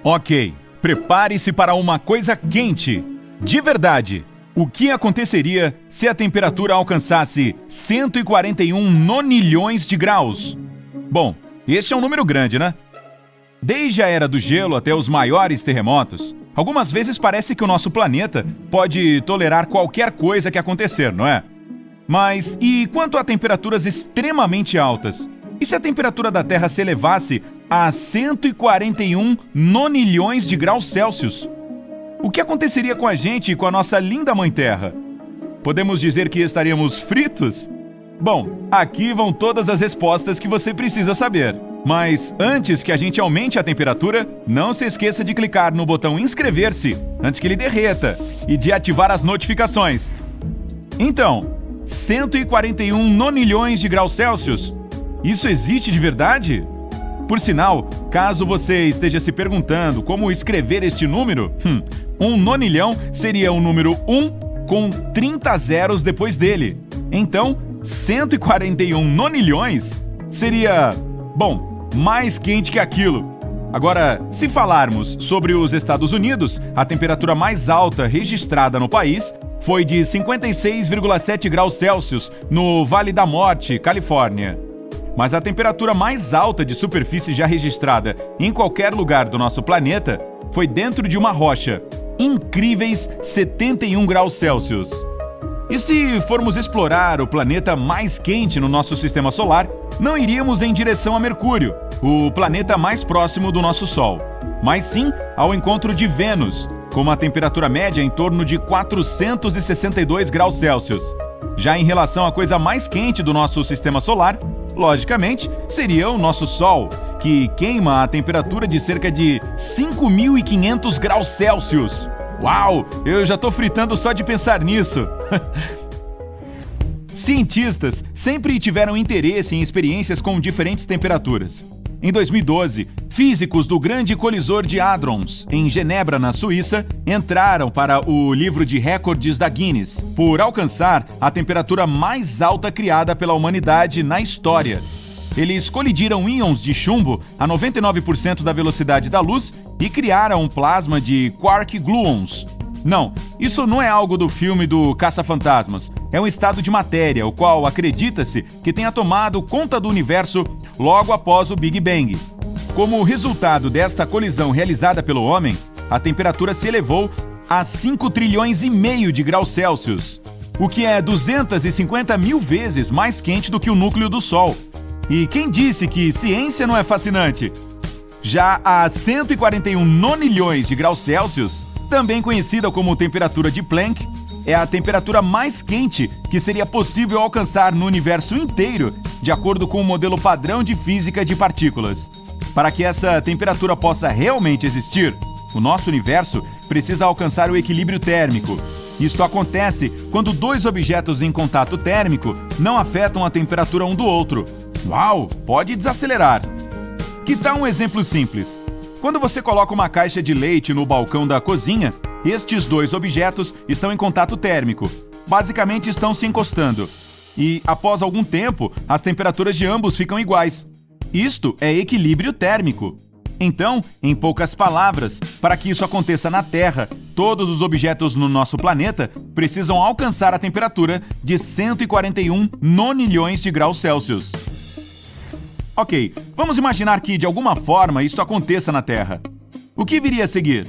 Ok, prepare-se para uma coisa quente. De verdade, o que aconteceria se a temperatura alcançasse 141 nonilhões de graus? Bom, este é um número grande, né? Desde a Era do Gelo até os maiores terremotos, algumas vezes parece que o nosso planeta pode tolerar qualquer coisa que acontecer, não é? Mas e quanto a temperaturas extremamente altas? E se a temperatura da Terra se elevasse a 141 nonilhões de graus Celsius? O que aconteceria com a gente e com a nossa linda Mãe Terra? Podemos dizer que estaríamos fritos? Bom, aqui vão todas as respostas que você precisa saber. Mas antes que a gente aumente a temperatura, não se esqueça de clicar no botão inscrever-se antes que ele derreta e de ativar as notificações. Então, 141 nonilhões de graus Celsius? Isso existe de verdade? Por sinal, caso você esteja se perguntando como escrever este número, um nonilhão seria o número 1 com 30 zeros depois dele. Então, 141 nonilhões seria, bom, mais quente que aquilo. Agora, se falarmos sobre os Estados Unidos, a temperatura mais alta registrada no país foi de 56,7 graus Celsius no Vale da Morte, Califórnia. Mas a temperatura mais alta de superfície já registrada em qualquer lugar do nosso planeta foi dentro de uma rocha, incríveis 71 graus Celsius. E se formos explorar o planeta mais quente no nosso sistema solar, não iríamos em direção a Mercúrio, o planeta mais próximo do nosso Sol, mas sim ao encontro de Vênus, com uma temperatura média em torno de 462 graus Celsius. Já em relação à coisa mais quente do nosso sistema solar, logicamente, seria o nosso Sol, que queima a temperatura de cerca de 5.500 graus Celsius. Uau! Eu já tô fritando só de pensar nisso! Cientistas sempre tiveram interesse em experiências com diferentes temperaturas. Em 2012, físicos do Grande Colisor de Hadrons, em Genebra, na Suíça, entraram para o livro de recordes da Guinness por alcançar a temperatura mais alta criada pela humanidade na história. Eles colidiram íons de chumbo a 99% da velocidade da luz e criaram um plasma de quark-gluons. Não, isso não é algo do filme do Caça-Fantasmas. É um estado de matéria, o qual acredita-se que tenha tomado conta do universo logo após o Big Bang. Como resultado desta colisão realizada pelo homem, a temperatura se elevou a 5 trilhões e meio de graus Celsius, o que é 250 mil vezes mais quente do que o núcleo do Sol. E quem disse que ciência não é fascinante? Já a 141 nonilhões de graus Celsius, também conhecida como temperatura de Planck, é a temperatura mais quente que seria possível alcançar no universo inteiro, de acordo com o modelo padrão de física de partículas. Para que essa temperatura possa realmente existir, o nosso universo precisa alcançar o equilíbrio térmico. Isto acontece quando dois objetos em contato térmico não afetam a temperatura um do outro. Uau, pode desacelerar. Que tal um exemplo simples? Quando você coloca uma caixa de leite no balcão da cozinha, estes dois objetos estão em contato térmico. Basicamente estão se encostando. E, após algum tempo, as temperaturas de ambos ficam iguais. Isto é equilíbrio térmico. Então, em poucas palavras, para que isso aconteça na Terra, todos os objetos no nosso planeta precisam alcançar a temperatura de 141 nonilhões de graus Celsius. Ok, vamos imaginar que, de alguma forma, isto aconteça na Terra. O que viria a seguir?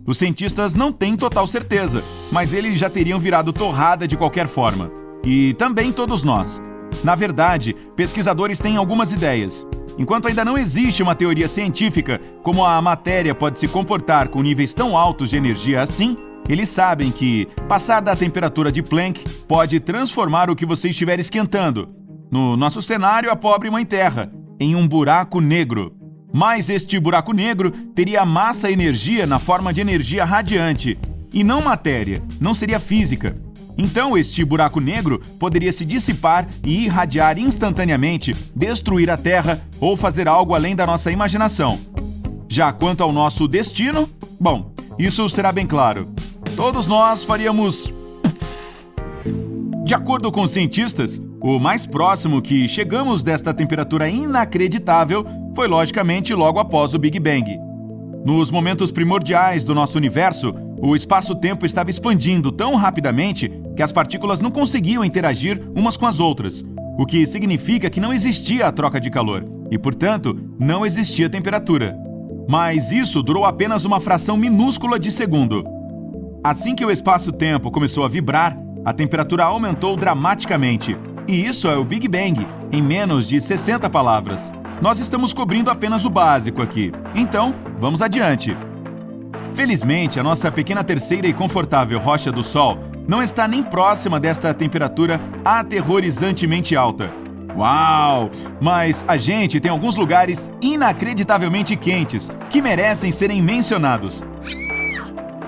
Os cientistas não têm total certeza, mas eles já teriam virado torrada de qualquer forma. E também todos nós. Na verdade, pesquisadores têm algumas ideias. Enquanto ainda não existe uma teoria científica como a matéria pode se comportar com níveis tão altos de energia assim, eles sabem que passar da temperatura de Planck pode transformar o que você estiver esquentando, no nosso cenário, a pobre Mãe Terra, em um buraco negro. Mas este buraco negro teria massa e energia na forma de energia radiante, e não matéria, não seria física. Então este buraco negro poderia se dissipar e irradiar instantaneamente, destruir a Terra ou fazer algo além da nossa imaginação. Já quanto ao nosso destino, bom, isso será bem claro. Todos nós faríamos... De acordo com os cientistas, o mais próximo que chegamos desta temperatura inacreditável foi logicamente logo após o Big Bang. Nos momentos primordiais do nosso universo, o espaço-tempo estava expandindo tão rapidamente que as partículas não conseguiam interagir umas com as outras, o que significa que não existia a troca de calor e, portanto, não existia temperatura. Mas isso durou apenas uma fração minúscula de segundo. Assim que o espaço-tempo começou a vibrar, a temperatura aumentou dramaticamente. E isso é o Big Bang, em menos de 60 palavras. Nós estamos cobrindo apenas o básico aqui. Então, vamos adiante. Felizmente, a nossa pequena terceira e confortável rocha do Sol não está nem próxima desta temperatura aterrorizantemente alta. Uau! Mas a gente tem alguns lugares inacreditavelmente quentes que merecem serem mencionados.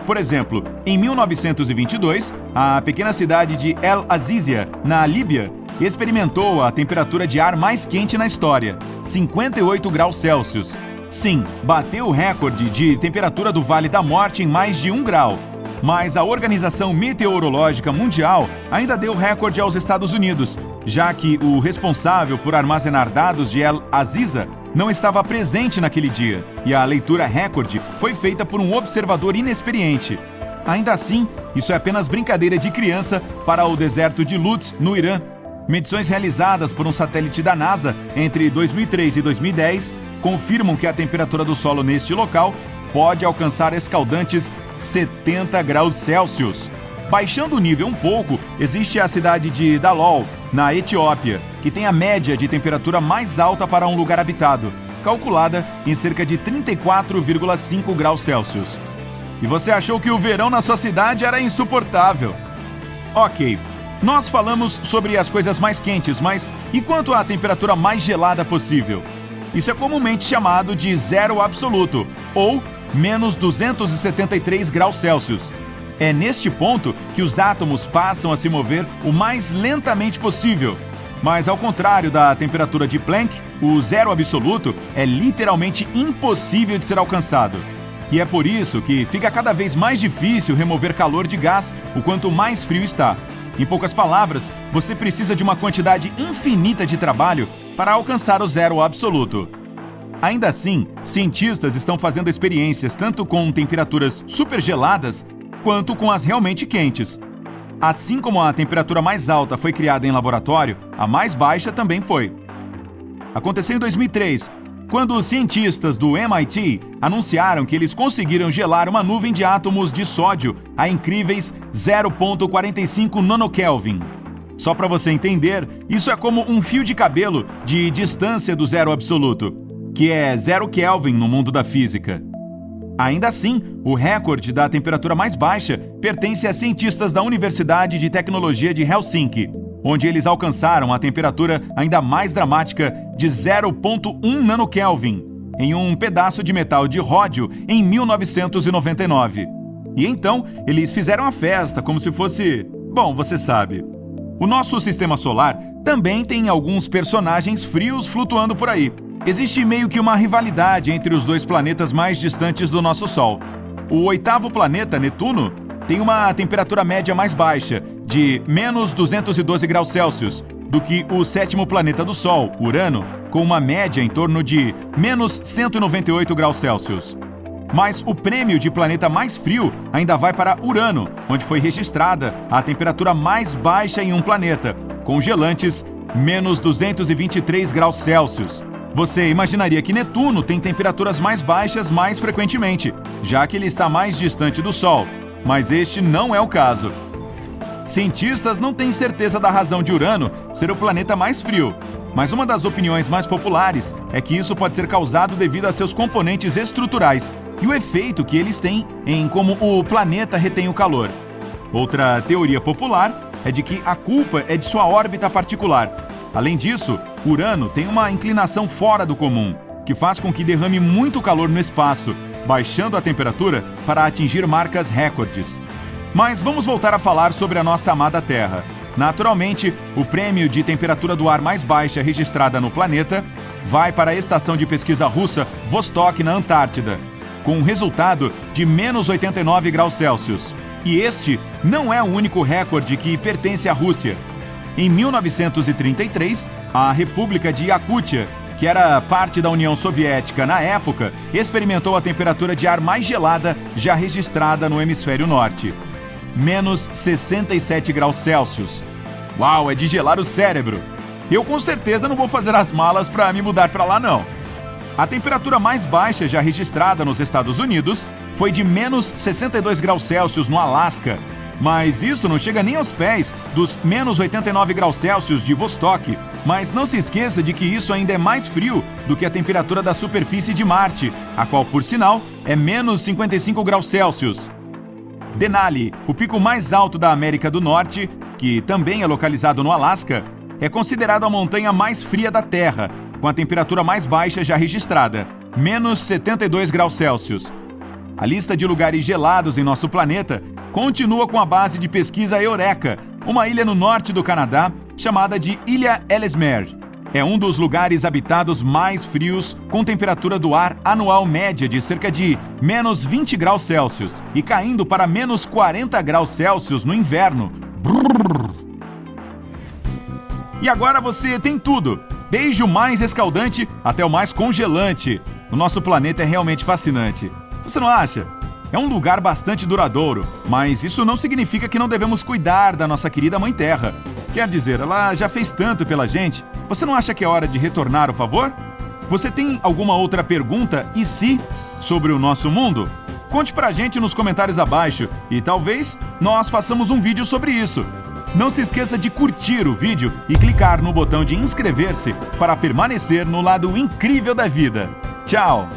Por exemplo, em 1922, a pequena cidade de El Azizia, na Líbia, experimentou a temperatura de ar mais quente na história, 58 graus Celsius. Sim, bateu o recorde de temperatura do Vale da Morte em mais de 1 grau. Mas a Organização Meteorológica Mundial ainda deu recorde aos Estados Unidos, já que o responsável por armazenar dados de El Azizia não estava presente naquele dia, e a leitura recorde foi feita por um observador inexperiente. Ainda assim, isso é apenas brincadeira de criança para o deserto de Lutz, no Irã. Medições realizadas por um satélite da NASA entre 2003 e 2010 confirmam que a temperatura do solo neste local pode alcançar escaldantes 70 graus Celsius. Baixando o nível um pouco, existe a cidade de Dalol, na Etiópia, que tem a média de temperatura mais alta para um lugar habitado, calculada em cerca de 34,5 graus Celsius. E você achou que o verão na sua cidade era insuportável? Ok, nós falamos sobre as coisas mais quentes, mas e quanto à temperatura mais gelada possível? Isso é comumente chamado de zero absoluto, ou menos 273 graus Celsius. É neste ponto que os átomos passam a se mover o mais lentamente possível. Mas ao contrário da temperatura de Planck, o zero absoluto é literalmente impossível de ser alcançado. E é por isso que fica cada vez mais difícil remover calor de gás o quanto mais frio está. Em poucas palavras, você precisa de uma quantidade infinita de trabalho para alcançar o zero absoluto. Ainda assim, cientistas estão fazendo experiências tanto com temperaturas supergeladas quanto com as realmente quentes. Assim como a temperatura mais alta foi criada em laboratório, a mais baixa também foi. Aconteceu em 2003, quando os cientistas do MIT anunciaram que eles conseguiram gelar uma nuvem de átomos de sódio a incríveis 0,45 nanokelvin. Só para você entender, isso é como um fio de cabelo de distância do zero absoluto, que é 0 Kelvin no mundo da física. Ainda assim, o recorde da temperatura mais baixa pertence a cientistas da Universidade de Tecnologia de Helsinki, onde eles alcançaram a temperatura ainda mais dramática de 0,1 nanokelvin em um pedaço de metal de ródio em 1999. E então, eles fizeram a festa como se fosse... Bom, você sabe. O nosso sistema solar também tem alguns personagens frios flutuando por aí. Existe meio que uma rivalidade entre os dois planetas mais distantes do nosso Sol. O oitavo planeta, Netuno, tem uma temperatura média mais baixa, de menos 212 graus Celsius, do que o sétimo planeta do Sol, Urano, com uma média em torno de menos 198 graus Celsius. Mas o prêmio de planeta mais frio ainda vai para Urano, onde foi registrada a temperatura mais baixa em um planeta, com gelantes menos 223 graus Celsius. Você imaginaria que Netuno tem temperaturas mais baixas mais frequentemente, já que ele está mais distante do Sol, mas este não é o caso. Cientistas não têm certeza da razão de Urano ser o planeta mais frio, mas uma das opiniões mais populares é que isso pode ser causado devido a seus componentes estruturais e o efeito que eles têm em como o planeta retém o calor. Outra teoria popular é de que a culpa é de sua órbita particular. Além disso, Urano tem uma inclinação fora do comum, que faz com que derrame muito calor no espaço, baixando a temperatura para atingir marcas recordes. Mas vamos voltar a falar sobre a nossa amada Terra. Naturalmente, o prêmio de temperatura do ar mais baixa registrada no planeta vai para a estação de pesquisa russa Vostok, na Antártida, com um resultado de menos 89 graus Celsius. E este não é o único recorde que pertence à Rússia. Em 1933, a República de Yakutia que era parte da União Soviética na época, experimentou a temperatura de ar mais gelada já registrada no hemisfério norte. Menos 67 graus Celsius. Uau, é de gelar o cérebro. Eu com certeza não vou fazer as malas para me mudar para lá não. A temperatura mais baixa já registrada nos Estados Unidos foi de menos 62 graus Celsius no Alasca, mas isso não chega nem aos pés dos menos 89 graus Celsius de Vostok. Mas não se esqueça de que isso ainda é mais frio do que a temperatura da superfície de Marte, a qual, por sinal, é menos 55 graus Celsius. Denali, o pico mais alto da América do Norte, que também é localizado no Alasca, é considerado a montanha mais fria da Terra, com a temperatura mais baixa já registrada, menos 72 graus Celsius. A lista de lugares gelados em nosso planeta continua com a base de pesquisa Eureka, uma ilha no norte do Canadá chamada de Ilha Ellesmere. É um dos lugares habitados mais frios, com temperatura do ar anual média de cerca de menos 20 graus Celsius e caindo para menos 40 graus Celsius no inverno. Brrr. E agora você tem tudo, desde o mais escaldante até o mais congelante. O nosso planeta é realmente fascinante. Você não acha? É um lugar bastante duradouro, mas isso não significa que não devemos cuidar da nossa querida Mãe Terra. Quer dizer, ela já fez tanto pela gente. Você não acha que é hora de retornar o favor? Você tem alguma outra pergunta e se sobre o nosso mundo? Conte pra gente nos comentários abaixo e talvez nós façamos um vídeo sobre isso. Não se esqueça de curtir o vídeo e clicar no botão de inscrever-se para permanecer no lado incrível da vida. Tchau!